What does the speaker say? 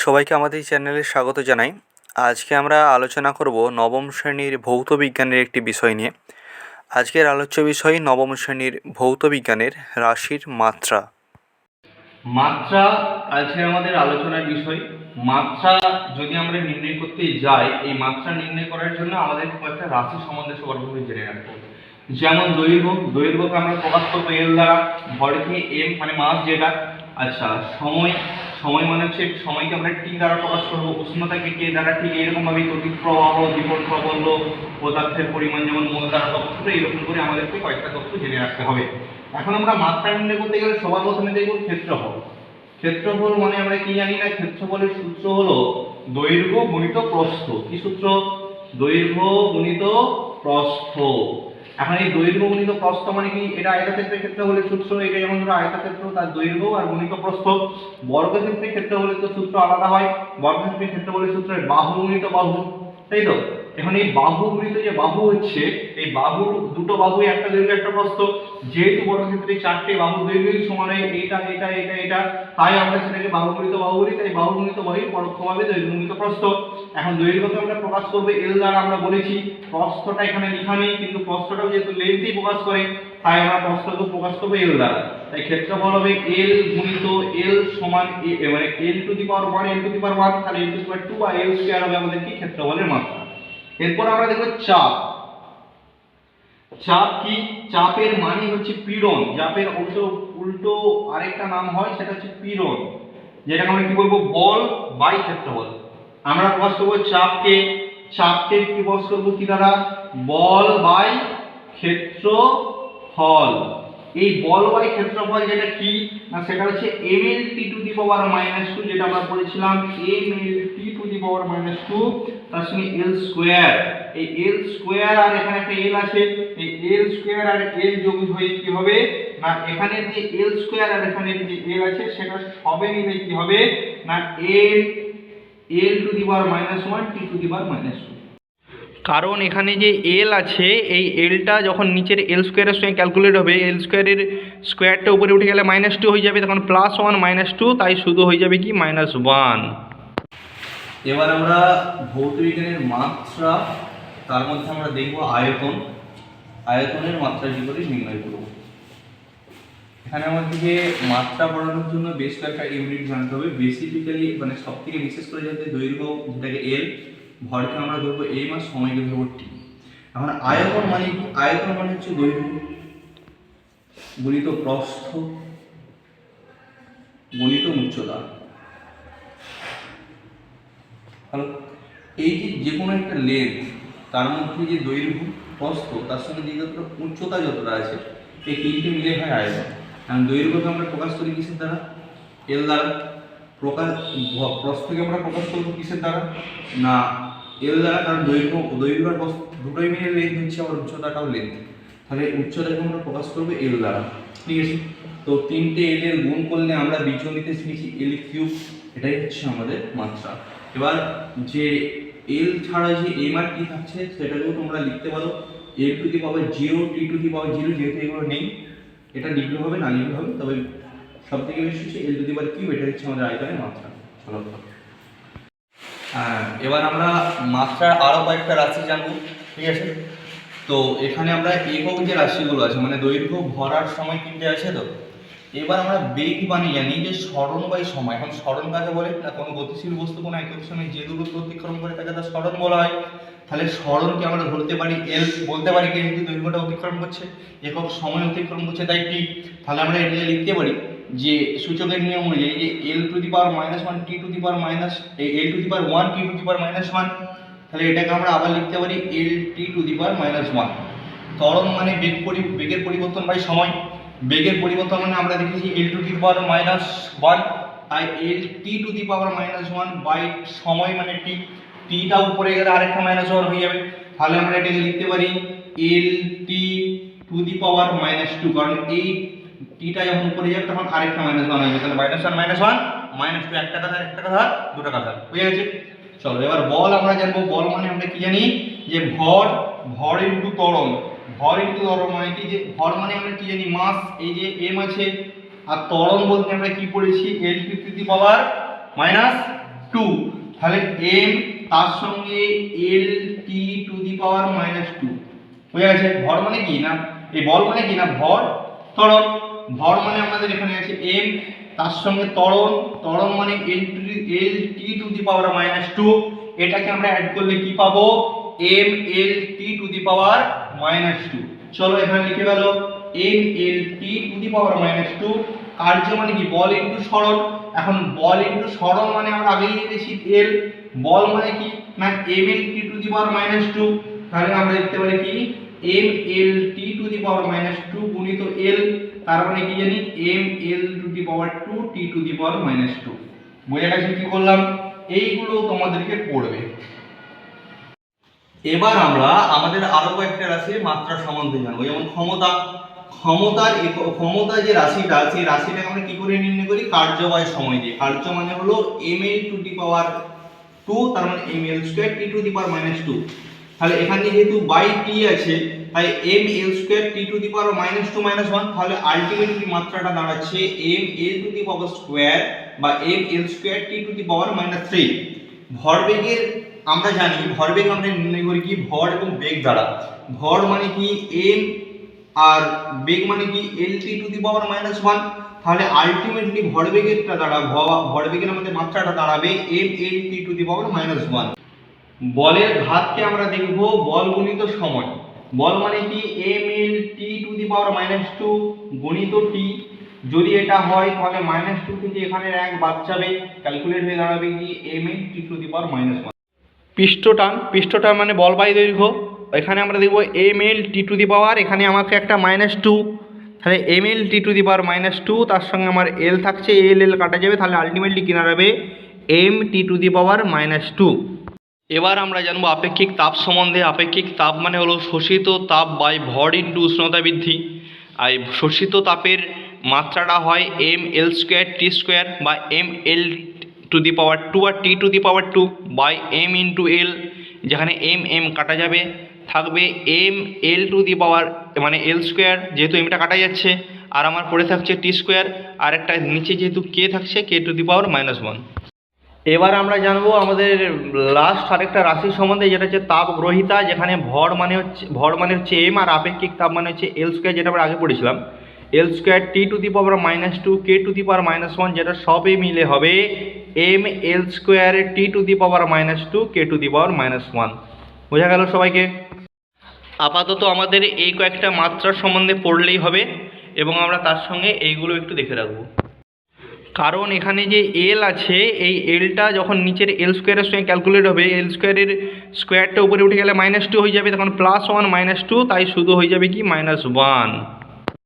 সবাইকে আমাদের চ্যানেলে স্বাগত জানাই। আজকে আমরা আলোচনা করব নবম শ্রেণীর ভৌত বিজ্ঞানের একটি বিষয় নিয়ে। আজকের আলোচ্য বিষয় নবম শ্রেণীর ভৌত বিজ্ঞানের রাশির মাত্রা। মাত্রা আজকে আমাদের আলোচনার বিষয়। মাত্রা যদি আমরা নির্ণয় করতে যাই, এই মাত্রা নির্ণয় করার জন্য আমাদের কয়েকটা রাশি সম্বন্ধে সবার প্রথমে জেনে রাখতে হবে। যেমন দৈর্ঘ্যকে আমরা প্রকাশ করবো এল দ্বারা, ভরকে এম মানে মাস যেটা। আচ্ছা, সময় মানে হচ্ছে সময়কে আমরা টি দ্বারা প্রকাশ করবো, উষ্ণতাকে কে দ্বারা। ঠিক এরকম ভাবে তড়িৎ প্রবাহ, বিপরীত প্রবল পদার্থের পরিমাণ যেমন মোল দ্বারা তথ্য, এরকম করে আমাদেরকে কয়েকটা তথ্য জেনে রাখতে হবে। এখন আমরা মাত্রা নির্ণয় করতে গেলে সবার প্রথমে দেখব ক্ষেত্রফল। ক্ষেত্রফল মানে আমরা কি জানি না, ক্ষেত্রফলের সূত্র হলো দৈর্ঘ্য গুণিত প্রস্থ। কি সূত্র? দৈর্ঘ্য গুণিত প্রস্থ। এখন এই দৈর্ঘ্য গুণিত প্রস্থ মানে কি? এটা আয়তক্ষেত্রের ক্ষেত্রফলের সূত্র। এটা যেমন ধরো আয়তক্ষেত্র, তার দৈর্ঘ্য আর গুণিত প্রস্থ। বর্গক্ষেত্রের ক্ষেত্রফলের তো সূত্র আলাদা হয়। বর্গক্ষেত্রের ক্ষেত্রফলের সূত্র বাহু গুণিত বাহু, তাই তো? এখন এই বাহু গুণিত যে বাহু হচ্ছে, এই বাহুর দুটো বাহুই একটা দৈর্ঘ্য একটা প্রস্থ। যেহেতু বর্গক্ষেত্রে চারটে বাহুর দৈর্ঘ্যই সমান হয়, এটা, তাই আমরা সেটাকে বাহু গুণিত বাহু বলি। তাই বাহু গুণিত বাহু পরোক্ষভাবে দৈর্ঘ্য গুণিত প্রস্থ। এখন দৈর্ঘ্যকে আমরা প্রকাশ করবো এল দ্বারা, আমরা বলেছি। প্রস্থটা এখানে লেখা নেই, কিন্তু প্রস্থটাও যেহেতু লেন্থই প্রকাশ করে, তাই আমরা প্রস্থকে প্রকাশ করবো এল দ্বারা। তাই ক্ষেত্রফল হবে এল গুণিত এল সমান মানে এল to the power 1 L to the power 1, তাহলে এল to the power 2 R L square হবে আমাদের কি ক্ষেত্রফলের মাত্রা। এরপর আমরা দেখব চাপ। চাপ কি? চাপের মানে হচ্ছে পীড়ন। চাপের উল্টো আরেকটা নাম হয়, সেটা হচ্ছে পীড়ন, যেটাকে আমরা কি বলবো? বল বাই ক্ষেত্রফল। আমরা প্রকাশ করবো চাপকে কি প্রকাশ করবো কি দ্বারা? বল বাই ক্ষেত্রফল। এই বল বাই ক্ষেত্রফল যেটা কি না, সেটা হচ্ছে mlt টু দি পাওয়ার -2, যেটা আমরা পড়েছিলাম mlt টু দি পাওয়ার -2 তার সঙ্গে l স্কয়ার। এই l স্কয়ার আর এখানে একটা l আছে, এই l স্কয়ার আর l যোগ হয়ে কি হবে না, এখানে যে l স্কয়ার আর এখানে যে l আছে সেটা সবে মিলে কি হবে না l to the power -1 t to the power -2। কারণ এখানে যে এল আছে, এই এলটা যখন নিচের এল স্কোয়ারের সঙ্গে ক্যালকুলেট হবে, এল স্কোয়ারের স্কোয়ারটা উপরে উঠে গেলে -2 হয়ে যাবে, তখন +1 -2, তাই শুধু হয়ে যাবে কি -1। এবার আমরা ভৌত বিজ্ঞানের মাত্রা, তার মধ্যে আমরা দেখব আয়তন। আয়তনের মাত্রা কি করে নির্ণয় করব। এখানে আমাদেরকে মাত্রা পড়ানোর জন্য বেশ কয়েকটা ইউনিট জানতে হবে। বেসিক্যালি মানে সবথেকে বিশেষ করে যাতে দৈর্ঘ্য, যেটাকে এল, ভরকে আমরা ধরবো এম আর সময়কে ধরবো টি। এখন আয়তন মানে কি? আয়তন মানে হচ্ছে দৈর্ঘ্য গুণিত প্রস্থ গুণিত উচ্চতা। হ্যালো, এই যে কোনো একটা লেন্থ, তার মধ্যে যে দৈর্ঘ্য, প্রস্থ, তার সঙ্গে যে যতটা উচ্চতা যতটা আছে, এই তিনটে মিলে হয় আয়তন। কারণ দৈর্ঘ্যকে আমরা প্রকাশ করি কিসের দ্বারা? এল দ্বারা। প্রস্থকে আমরা প্রকাশ করবো কিসের দ্বারা? না, এল দ্বারা। কারণ দৈর্ঘ্য আর প্রস্থ দুটোই মিলে লেন্থ হচ্ছে, আবার উচ্চতাটাও লেন্থ। তাহলে উচ্চতাকে আমরা প্রকাশ করবো এল দ্বারা। ঠিক আছে, তো তিনটে এল এর গুণ করলে আমরা বীজগণিতে শিখেছি এল কিউব। এটাই হচ্ছে আমাদের মাত্রা। এবার যে এল ছাড়া যে এম আর টি থাকছে, সেটাকেও তোমরা লিখতে পারো এল to the power 0 T to the পাওয়ার 0। যেহেতু এগুলো নেই, এটা লিখলে হবে না লিখলে হবে, তবে সব থেকে বেশি হচ্ছে এল টু দি পাওয়ার কিউব। এটা হচ্ছে আমাদের আয়তনের মাত্রা। চলো, এবার আমরা মাত্রার আরও কয়েকটা রাশি জানবো। ঠিক আছে, তো এখানে আমরা একক যে রাশিগুলো আছে, মানে দৈর্ঘ্য, ভর আর সময় তিনটে আছে। তো এবার আমরা বেগ মানে জানি যে সরণ বাই সময়। এখন সরণ কাকে বলে না, কোনো গতিশীল বস্তু কোনো একক সময় যে দূরত্ব অতিক্রম করে তাকে তার সরণ বলা হয়। তাহলে সরণকে আমরা ধরতে পারি এল, বলতে পারি কি কিন্তু দৈর্ঘ্যটা অতিক্রম করছে, একক সময় অতিক্রম করছে, তাই টি। তাহলে আমরা এটাকে লিখতে পারি যে সূচকের নিয়ম অনুযায়ী যে L to the power -1 T to the power L to the power 1 T to the power -1। তাহলে এটাকে আমরা আবার লিখতে পারি এল টি টু দি পাওয়ার -1। ত্বরণ মানে বেগের পরিবর্তন বাই সময়। বেগের পরিবর্তন মানে আমরা দেখেছি এল টু দি পাওয়ার -1, তাই এল T to the power -1 by সময় মানে টি। টিটা উপরে গেলে আরেকটা -1 হয়ে যাবে। তাহলে আমরা এটাকে লিখতে পারি এল টি টু দি পাওয়ার -2, কারণ এই টিটা যখন উপরে যাবে তখন আরেকটা -1 হয়ে যাবে। তাহলে -1 -1 -2, একটা কথা একটা কথা দুটো কথা হয়ে গেছে। চলো, এবার বল আমরা জানবো। বল মানে আমরা কি জানি যে ভর ইনটু ত্বরণ। ভর ইনটু ত্বরণ মানে কি? যে ভর মানে আমরা কি জানি? মাস। এই যে এম আছে, আর ত্বরণ বলতে আমরা কি পড়েছি? L to the power two, তাহলে এম তার সঙ্গে L T to the power minus two. বুঝে গেছে? ভর মানে কি না, এই বল মানে কি না, ভর ত্বরণ। ভর মানে আমাদের এখানে আছে এম, তার সঙ্গে ত্বরণ, ত্বরণ মানে L T to the power minus two. এটাকে আমরা অ্যাড করলে কি পাবো, M L T to the power minus two. চলো এখানে লিখে গেল M L T to the power minus two. কার্য মানে কি, বল ইনটু সরণ। এখন বল ইনটু সরণ মানে আমরা আগেই লিখেছি এল। বল মানে কি না, M L T to the power minus two. তাহলে আমরা লিখতে পারি কি, M L T to the power minus two গুণিত এল, তার মানে কি জানি, M L to the power two T to the power minus two. বোঝা গেছে কি করলাম? এইগুলো তোমাদেরকে পড়বে। এবার আমরা আমাদের আরো কয়েকটা রাশির মাত্রা সম্বন্ধে জানবো, যেমন ক্ষমতা। ক্ষমতা যে রাশিটা, সেই রাশিটাকে আমরা কি করে নির্ণয় করি, কার্য বাই সময় দিয়ে। কার্য মানে হলো M L to the power two, তার মানে M L square T to the power minus two. তাহলে এখানে যেহেতু বাই টি আছে, তাই M L square T to the power minus two minus one. তাহলে আলটিমেটলি মাত্রাটা দাঁড়াচ্ছে M L to the power square বা M L square T to the power minus three. ভরবেগের আমরা জানি, ভরবেগ আমরা নির্ণয় করি কি, ভর এবং বেগ দ্বারা। ভর মানে কি এম, আর বেগ মানে কি L T to the power minus one. তাহলে আলটিমেটলি ভরবেগেরটা দাঁড়াবে, ভরবেগের আমাদের মাত্রাটা দাঁড়াবে M L T to the power minus one. বলের ঘাতকে আমরা দেখব বল গুণিত সময়। বল মানে কি M L T to the power minus two গুণিত টি। যদি এটা হয় তাহলে মাইনাস টু থেকে এখানে এক বাদ যাবে, ক্যালকুলেট হয়ে দাঁড়াবে কি M L T to the power minus one. পৃষ্ঠটান মানে বল বাই দৈর্ঘ্য। এখানে আমরা দেখব M L T to the পাওয়ার, এখানে আমাকে একটা মাইনাস টু, তাহলে M L T to the power minus two, তার সঙ্গে আমার এল থাকছে, এল এল কাটা যাবে, তাহলে আলটিমেটলি কি দাঁড়াবে M T to the power minus two. এবার আমরা জানবো আপেক্ষিক তাপ সম্বন্ধে। আপেক্ষিক তাপ মানে হলো শোষিত তাপ বাই ভর ইন্টু উষ্ণতা বৃদ্ধি। আর শোষিত তাপের মাত্রাটা হয় M L square T square বা M L to the power two আর T to the power two by M into L, যেখানে এম এম কাটা যাবে, থাকবে এম এল টু দি পাওয়ার মানে এল স্কোয়ার, যেহেতু এমটা কাটা যাচ্ছে, আর আমার পড়ে থাকছে টি স্কোয়ার, আর একটা নিচে যেহেতু কে থাকছে K to the power minus one. এবার আমরা জানবো আমাদের লাস্ট আরেকটা রাশি সম্বন্ধে, যেটা হচ্ছে তাপগ্রহিতা, যেখানে ভর মানে হচ্ছে এম, আর আপেক্ষিক তাপ মানে হচ্ছে এল স্কোয়ার, যেটা আমরা আগে পড়েছিলাম। L square T to the power minus two K to the power minus one, যেটা সবই মিলে হবে M L square T to the power minus two K to the power minus one. বোঝা গেল সবাইকে? আপাতত আমাদের এই কয়েকটা মাত্রার সম্বন্ধে পড়লেই হবে, এবং আমরা তার সঙ্গে এইগুলো একটু দেখে রাখবো। কারণ এখানে যে এল আছে, এই এলটা যখন নিচের এল স্কোয়ারের সঙ্গে ক্যালকুলেট হবে, এল স্কোয়ারের স্কোয়ারটা উপরে উঠে গেলে মাইনাস টু হয়ে যাবে, তখন প্লাস ওয়ান মাইনাস টু, তাই শুধু হয়ে যাবে কি মাইনাস ওয়ান।